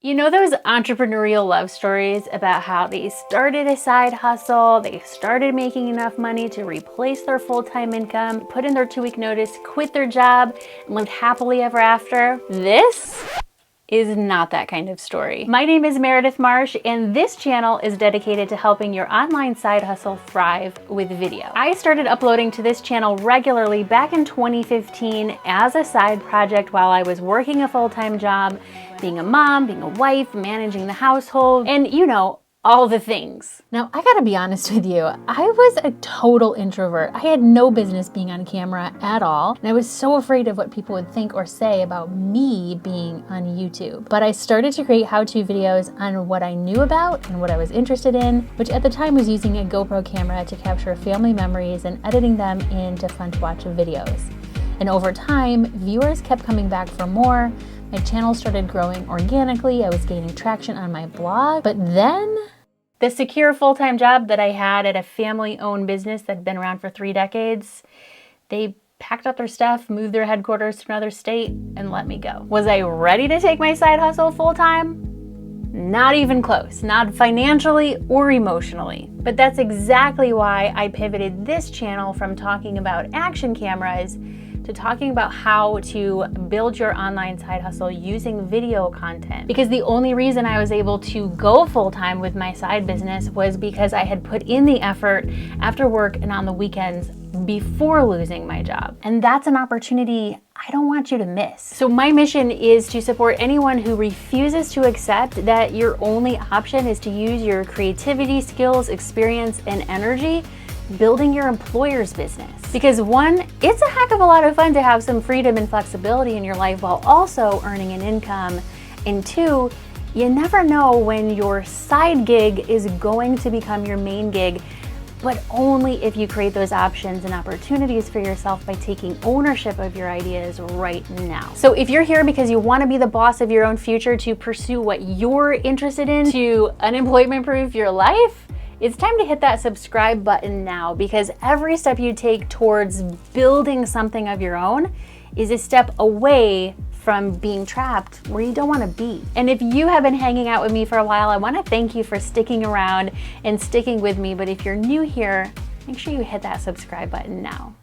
You know those entrepreneurial love stories about how they started a side hustle, they started making enough money to replace their full-time income, put in their 2-week notice, quit their job, and lived happily ever after? This is not that kind of story. My name is Meredith Marsh, and this channel is dedicated to helping your online side hustle thrive with video. I started uploading to this channel regularly back in 2015 as a side project while I was working a full-time job, being a mom, being a wife, managing the household, and you know, all the things. Now, I gotta be honest with you, I was a total introvert. I had no business being on camera at all, and I was so afraid of what people would think or say about me being on YouTube. But I started to create how-to videos on what I knew about and what I was interested in, which at the time was using a GoPro camera to capture family memories and editing them into fun-to-watch videos. And over time, viewers kept coming back for more. My channel started growing organically. I was gaining traction on my blog. But then the secure full-time job that I had at a family-owned business that had been around for 3 decades, they packed up their stuff, moved their headquarters to another state, and let me go. Was I ready to take my side hustle full-time? Not even close, not financially or emotionally. But that's exactly why I pivoted this channel from talking about action cameras to talking about how to build your online side hustle using video content. Because the only reason I was able to go full-time with my side business was because I had put in the effort after work and on the weekends before losing my job. And that's an opportunity I don't want you to miss. So my mission is to support anyone who refuses to accept that your only option is to use your creativity, skills, experience, and energy building your employer's business. Because 1, it's a heck of a lot of fun to have some freedom and flexibility in your life while also earning an income. And 2, you never know when your side gig is going to become your main gig, but only if you create those options and opportunities for yourself by taking ownership of your ideas right now. So if you're here because you want to be the boss of your own future, to pursue what you're interested in, to unemployment-proof your life, it's time to hit that subscribe button now, because every step you take towards building something of your own is a step away from being trapped where you don't want to be. And if you have been hanging out with me for a while, I want to thank you for sticking around and sticking with me. But if you're new here, make sure you hit that subscribe button now.